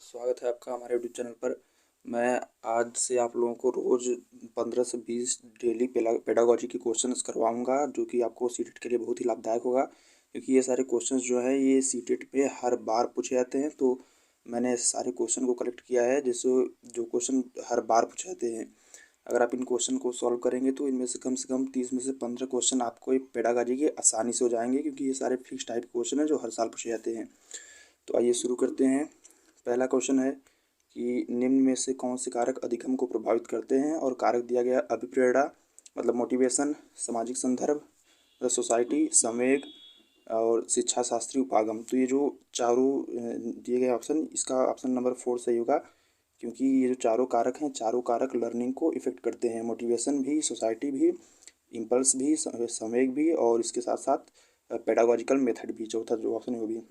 स्वागत है आपका हमारे यूट्यूब चैनल पर। मैं आज से आप लोगों को रोज़ 15 से 20 डेली पेडागोजी के क्वेश्चंस करवाऊंगा, जो कि आपको सीटेट के लिए बहुत ही लाभदायक होगा, क्योंकि ये सारे क्वेश्चंस जो है ये सीटेट पे हर बार पूछे जाते हैं। तो मैंने सारे क्वेश्चन को कलेक्ट किया है, जिससे जो क्वेश्चन हर बार पूछे जाते हैं, अगर आप इन क्वेश्चन को सॉल्व करेंगे तो इनमें से कम 30 में से 15 क्वेश्चन आपको एक पेडागोजी के आसानी से हो जाएंगे, क्योंकि ये सारे फिक्स टाइप क्वेश्चन हैं जो हर साल पूछे जाते हैं। तो आइए शुरू करते हैं। पहला क्वेश्चन है कि निम्न में से कौन से कारक अधिगम को प्रभावित करते हैं, और कारक दिया गया अभिप्रेरणा मतलब मोटिवेशन, सामाजिक संदर्भ मतलब सोसाइटी, संवेग और शिक्षा शास्त्री उपागम। तो ये जो चारों दिए गए ऑप्शन, इसका ऑप्शन नंबर 4 सही होगा, क्योंकि ये जो चारों कारक हैं, चारों कारक लर्निंग को इफेक्ट करते हैं। मोटिवेशन भी, सोसाइटी भी, इम्पल्स भी, संवेग भी, और इसके साथ साथ पेडागोजिकल मेथड भी। चौथा जो ऑप्शन है वो भी।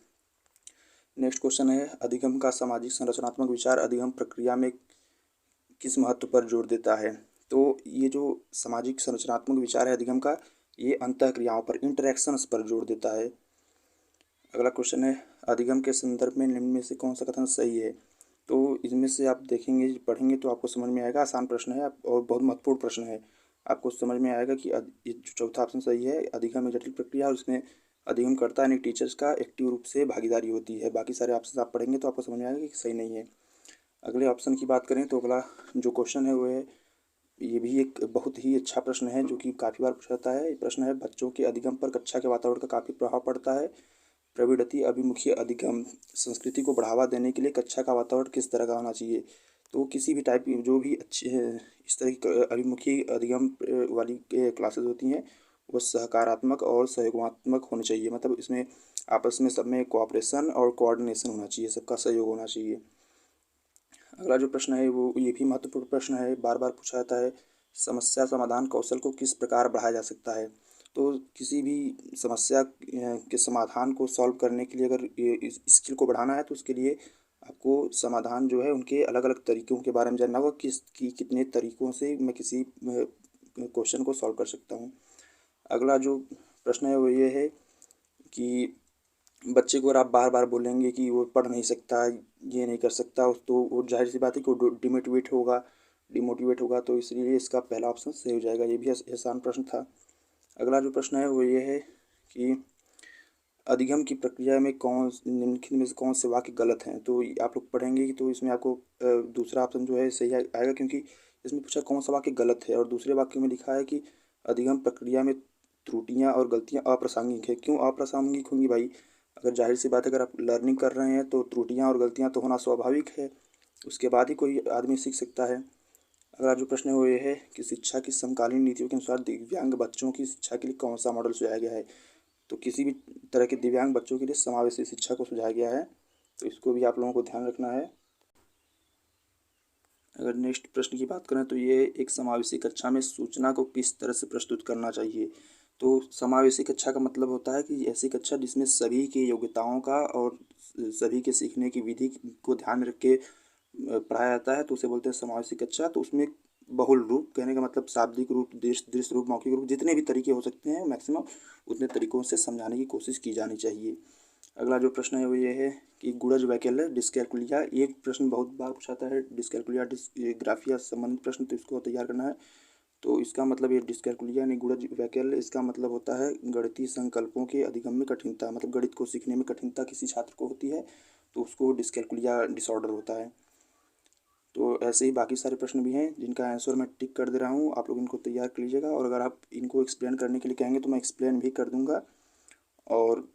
नेक्स्ट क्वेश्चन है, अधिगम का सामाजिक संरचनात्मक विचार अधिगम प्रक्रिया में किस महत्व पर जोर देता है। तो ये जो सामाजिक संरचनात्मक विचार है अधिगम का, ये अंतःक्रियाओं पर, इंटरेक्शंस पर जोर देता है। अगला क्वेश्चन है, अधिगम के संदर्भ में निम्न में से कौन सा कथन सही है। तो इसमें से आप देखेंगे, पढ़ेंगे तो आपको समझ में आएगा। आसान प्रश्न है और बहुत महत्वपूर्ण प्रश्न है। आपको समझ में आएगा कि ये जो चौथा ऑप्शन सही है, अधिगम एक जटिल प्रक्रिया और उसमें अधिगमकर्ता यानी टीचर्स का एक्टिव रूप से भागीदारी होती है। बाकी सारे ऑप्शन आप पढ़ेंगे तो आपको समझ में आएगा कि सही नहीं है। अगले ऑप्शन की बात करें तो अगला जो क्वेश्चन है वो है, ये भी एक बहुत ही अच्छा प्रश्न है जो कि काफ़ी बार पूछा जाता है। ये प्रश्न है, बच्चों के अधिगम पर कक्षा के वातावरण का काफ़ी प्रभाव पड़ता है। प्रविडति अभिमुखी अधिगम संस्कृति को बढ़ावा देने के लिए कक्षा का वातावरण किस तरह का होना चाहिए। तो किसी भी टाइप की जो भी अच्छी इस तरह की अभिमुखी अधिगम वाली क्लासेस होती हैं, वो सकारात्मक और सहयोगात्मक होनी चाहिए। मतलब इसमें आपस में सब में कोऑपरेशन और कोऑर्डिनेशन होना चाहिए, सबका सहयोग होना चाहिए। अगला जो प्रश्न है वो ये भी महत्वपूर्ण प्रश्न है, बार बार पूछा जाता है। समस्या समाधान कौशल को किस प्रकार बढ़ाया जा सकता है। तो किसी भी समस्या के समाधान को सॉल्व करने के लिए अगर इस स्किल को बढ़ाना है, तो उसके लिए आपको समाधान जो है उनके अलग अलग तरीक़ों के बारे में जानना होगा, कितने तरीक़ों से मैं किसी क्वेश्चन को सॉल्व कर सकता हूँ। अगला जो प्रश्न है वो ये है कि बच्चे को अगर आप बार बार बोलेंगे कि वो पढ़ नहीं सकता, ये नहीं कर सकता, तो वो जाहिर सी बात है कि वो डिमोटिवेट होगा। तो इसलिए इसका पहला ऑप्शन सही हो जाएगा। ये भी आसान प्रश्न था। अगला जो प्रश्न है वो ये है कि अधिगम की प्रक्रिया में निम्नलिखित में से कौन से वाक्य गलत हैं। तो आप लोग पढ़ेंगे कि तो इसमें आपको दूसरा ऑप्शन जो है सही आएगा, क्योंकि इसमें पूछा कौन सा वाक्य गलत है, और दूसरे वाक्य में लिखा है कि अधिगम प्रक्रिया में त्रुटियां और गलतियां अप्रासंगिक है। क्यों अप्रासंगिक होंगी भाई? अगर जाहिर सी बात है, अगर आप लर्निंग कर रहे हैं तो त्रुटियां और गलतियां तो होना स्वाभाविक है, उसके बाद ही कोई आदमी सीख सकता है। अगला जो प्रश्न है वो ये है कि शिक्षा की समकालीन नीतियों के अनुसार दिव्यांग बच्चों की शिक्षा के लिए कौन सा मॉडल सुझाया गया है। तो किसी भी तरह के दिव्यांग बच्चों के लिए समावेशी शिक्षा को सुझाया गया है, तो इसको भी आप लोगों को ध्यान रखना है। अगर नेक्स्ट प्रश्न की बात करें तो ये एक समावेशी कक्षा में सूचना को किस तरह से प्रस्तुत करना चाहिए। तो समावेशी कक्षा का मतलब होता है कि ऐसी कक्षा जिसमें सभी की योग्यताओं का और सभी के सीखने की विधि को ध्यान में रख के पढ़ाया जाता है, तो उसे बोलते हैं समावेशी कक्षा। तो उसमें बहुल रूप, कहने का मतलब शाब्दिक रूप, दृश्य रूप, मौखिक रूप, जितने भी तरीके हो सकते हैं मैक्सिमम उतने तरीकों से समझाने की कोशिश की जानी चाहिए। अगला जो प्रश्न है वो ये है कि गुणज वैकल्य डिस्कैलकुलिया, ये प्रश्न बहुत बार पूछाता है। डिस्कैलकुलिया ग्राफिया संबंधित प्रश्न, तो इसको तैयार करना है। तो इसका मतलब ये डिस्कैलकुलिया यानी गुणज वैकल्य, इसका मतलब होता है गणितीय संकल्पों के अधिगम में कठिनता। मतलब गणित को सीखने में कठिनता किसी छात्र को होती है तो उसको डिस्कैलकुलिया डिसऑर्डर होता है। तो ऐसे ही बाकी सारे प्रश्न भी हैं जिनका आंसर मैं टिक कर दे रहा हूँ, आप लोग इनको तैयार कर लीजिएगा। और अगर आप इनको एक्सप्लेन करने के लिए कहेंगे तो मैं एक्सप्लेन भी कर दूँगा। और